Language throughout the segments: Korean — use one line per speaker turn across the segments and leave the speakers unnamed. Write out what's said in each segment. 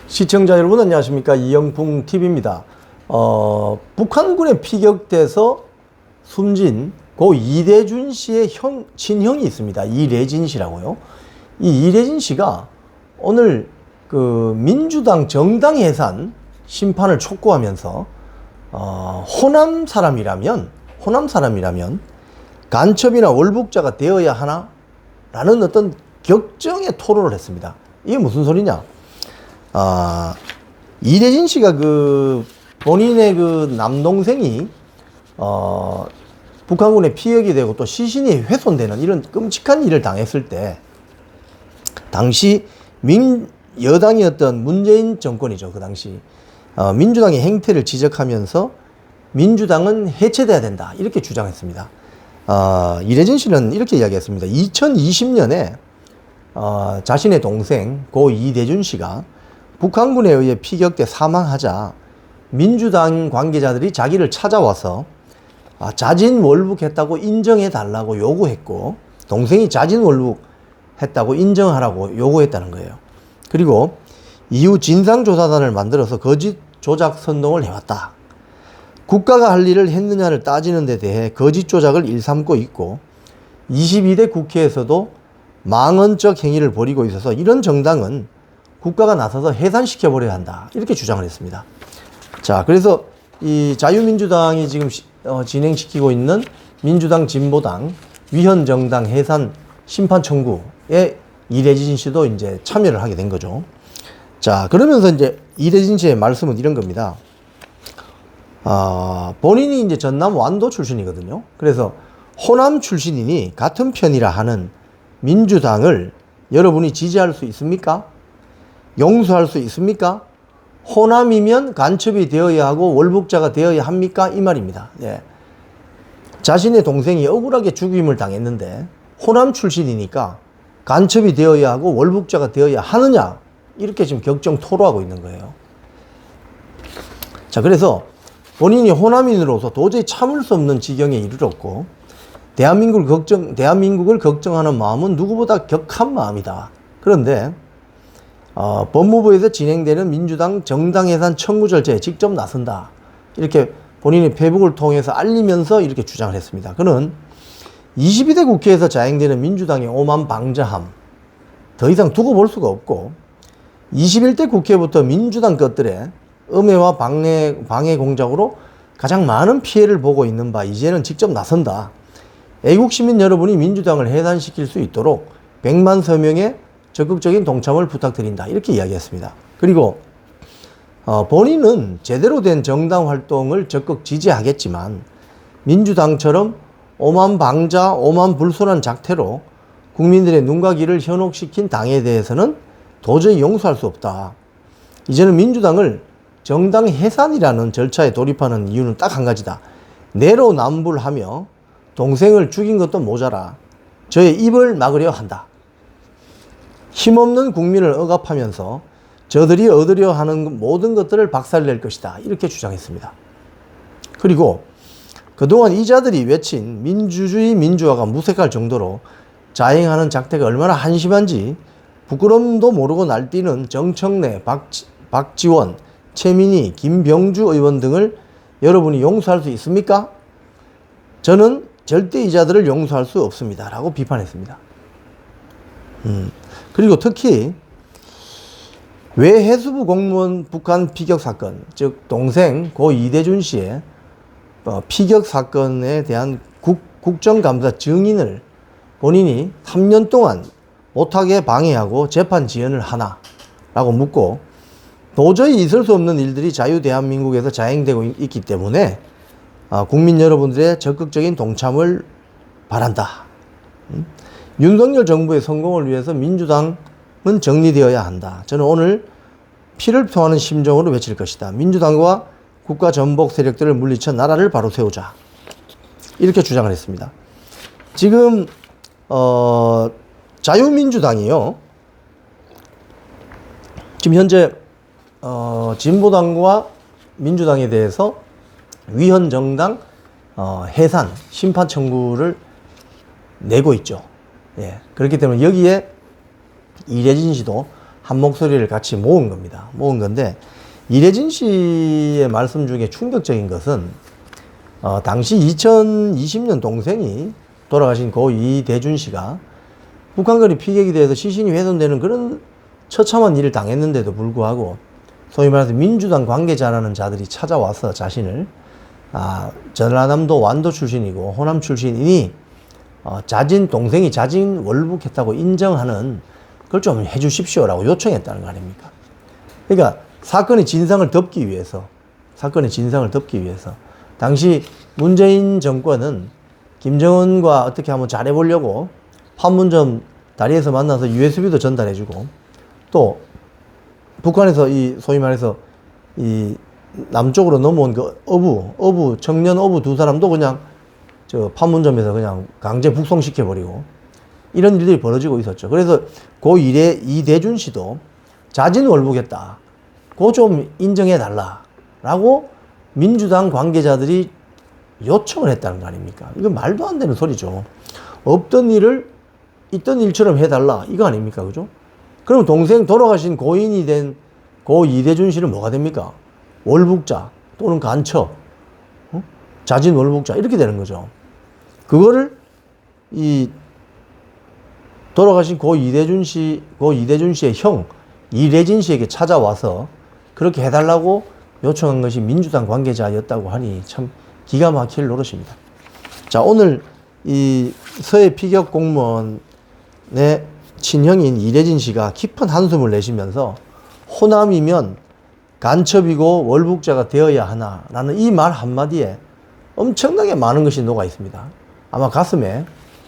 시청자 여러분 안녕하십니까. 이영풍 TV입니다. 북한군에 피격돼서 숨진 고 이대준 씨의 친형이 있습니다. 이래진 씨라고요. 이 이래진 씨가 오늘 그 민주당 정당 해산 심판을 촉구하면서 호남 사람이라면 간첩이나 월북자가 되어야 하나? 라는 어떤 격정의 토론을 했습니다. 이게 무슨 소리냐? 이래진 씨가 그 본인의 그 남동생이 북한군에 피격이 되고 또 시신이 훼손되는 이런 끔찍한 일을 당했을 때 당시 여당이었던 문재인 정권이죠. 그 당시 민주당의 행태를 지적하면서 민주당은 해체돼야 된다 이렇게 주장했습니다. 이래진 씨는 이렇게 이야기했습니다. 2020년에 자신의 동생 고 이대준 씨가 북한군에 의해 피격돼 사망하자 민주당 관계자들이 자기를 찾아와서 자진 월북했다고 인정해 달라고 요구했고, 동생이 자진 월북했다고 인정하라고 요구했다는 거예요. 그리고 이후 진상조사단을 만들어서 거짓 조작 선동을 해왔다. 국가가 할 일을 했느냐를 따지는 데 대해 거짓 조작을 일삼고 있고 22대 국회에서도 망언적 행위를 벌이고 있어서 이런 정당은 국가가 나서서 해산시켜버려야 한다. 이렇게 주장을 했습니다. 자, 그래서 이 자유민주당이 지금 진행시키고 있는 민주당 진보당 위헌정당 해산 심판 청구에 이래진 씨도 이제 참여를 하게 된 거죠. 자, 그러면서 이제 이래진 씨의 말씀은 이런 겁니다. 본인이 이제 전남 완도 출신이거든요. 그래서 호남 출신이니 같은 편이라 하는 민주당을 여러분이 지지할 수 있습니까? 용서할 수 있습니까? 호남이면 간첩이 되어야 하고 월북자가 되어야 합니까? 이 말입니다. 예. 자신의 동생이 억울하게 죽임을 당했는데 호남 출신이니까 간첩이 되어야 하고 월북자가 되어야 하느냐? 이렇게 지금 격정 토로하고 있는 거예요. 자, 그래서 본인이 호남인으로서 도저히 참을 수 없는 지경에 이르렀고 대한민국을 걱정하는 마음은 누구보다 격한 마음이다. 그런데 법무부에서 진행되는 민주당 정당 해산 청구 절차에 직접 나선다. 이렇게 본인의 페북을 통해서 알리면서 이렇게 주장을 했습니다. 그는 22대 국회에서 자행되는 민주당의 오만 방자함 더 이상 두고 볼 수가 없고 21대 국회부터 민주당 것들의 음해와 방해 공작으로 가장 많은 피해를 보고 있는 바 이제는 직접 나선다. 애국 시민 여러분이 민주당을 해산시킬 수 있도록 100만 서명의 적극적인 동참을 부탁드린다. 이렇게 이야기했습니다. 그리고 본인은 제대로 된 정당 활동을 적극 지지하겠지만 민주당처럼 오만방자, 오만불손한 작태로 국민들의 눈과 귀를 현혹시킨 당에 대해서는 도저히 용서할 수 없다. 이제는 민주당을 정당 해산이라는 절차에 돌입하는 이유는 딱 한 가지다. 내로남불하며 동생을 죽인 것도 모자라 저의 입을 막으려 한다. 힘없는 국민을 억압하면서 저들이 얻으려 하는 모든 것들을 박살낼 것이다. 이렇게 주장했습니다. 그리고 그동안 이자들이 외친 민주주의 민주화가 무색할 정도로 자행하는 작태가 얼마나 한심한지 부끄럼도 모르고 날뛰는 정청래, 박지원, 최민희, 김병주 의원 등을 여러분이 용서할 수 있습니까? 저는 절대 이자들을 용서할 수 없습니다. 라고 비판했습니다. 그리고 특히 외해수부 공무원 북한 피격 사건, 즉 동생 고 이대준 씨의 피격 사건에 대한 국정감사 증인을 본인이 3년 동안 못하게 방해하고 재판 지연을 하나? 라고 묻고 도저히 있을 수 없는 일들이 자유대한민국에서 자행되고 있기 때문에 국민 여러분들의 적극적인 동참을 바란다. 윤석열 정부의 성공을 위해서 민주당은 정리되어야 한다. 저는 오늘 피를 토하는 심정으로 외칠 것이다. 민주당과 국가 전복 세력들을 물리쳐 나라를 바로 세우자. 이렇게 주장을 했습니다. 지금 자유민주당이요. 지금 현재 진보당과 민주당에 대해서 위헌정당 해산 심판 청구를 내고 있죠. 예. 그렇기 때문에 여기에 이래진 씨도 한 목소리를 같이 모은 겁니다. 모은 건데, 이래진 씨의 말씀 중에 충격적인 것은, 당시 2020년 동생이 돌아가신 고 이대준 씨가 북한거리 피격에 대해서 시신이 훼손되는 그런 처참한 일을 당했는데도 불구하고, 소위 말해서 민주당 관계자라는 자들이 찾아와서 자신을, 전라남도 완도 출신이고 호남 출신이니, 동생이 자진 월북했다고 인정하는 그걸 좀 해주십시오라고 요청했다는 거 아닙니까? 그러니까 사건의 진상을 덮기 위해서, 당시 문재인 정권은 김정은과 어떻게 한번 잘해보려고 판문점 다리에서 만나서 USB도 전달해주고, 또 북한에서 소위 말해서 남쪽으로 넘어온 청년 어부 두 사람도 그냥 저 판문점에서 그냥 강제 북송시켜버리고, 이런 일들이 벌어지고 있었죠. 그래서 이대준 씨도 자진 월북했다, 그거 좀 인정해달라라고 민주당 관계자들이 요청을 했다는 거 아닙니까? 이건 말도 안 되는 소리죠. 없던 일을 있던 일처럼 해달라, 이거 아닙니까? 그죠? 그럼 동생 돌아가신 고인이 된 고 이대준 씨는 뭐가 됩니까? 월북자 또는 간첩, 자진 월북자, 이렇게 되는 거죠. 그거를 돌아가신 고 이대준 씨의 형 이래진 씨에게 찾아와서 그렇게 해달라고 요청한 것이 민주당 관계자였다고 하니 참 기가 막힐 노릇입니다. 자, 오늘 이 서해 피격 공무원의 친형인 이래진 씨가 깊은 한숨을 내쉬면서 호남이면 간첩이고 월북자가 되어야 하나라는 이 말 한마디에 엄청나게 많은 것이 녹아 있습니다. 아마 가슴에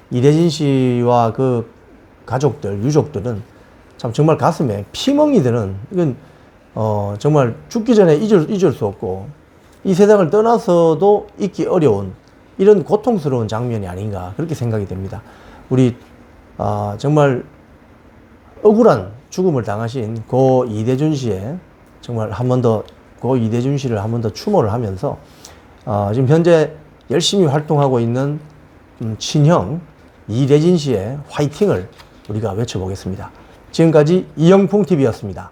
이래진 씨와 그 가족들, 유족들은 참 정말 가슴에 피멍이 드는, 이건 정말 죽기 전에 잊을 수 없고 이 세상을 떠나서도 잊기 어려운 이런 고통스러운 장면이 아닌가, 그렇게 생각이 됩니다. 우리 정말 억울한 죽음을 당하신 고 이대준 씨의 정말 고 이대준 씨를 한 번 더 추모를 하면서 지금 현재 열심히 활동하고 있는 친형 이래진 씨의 화이팅을 우리가 외쳐보겠습니다. 지금까지 이영풍TV였습니다.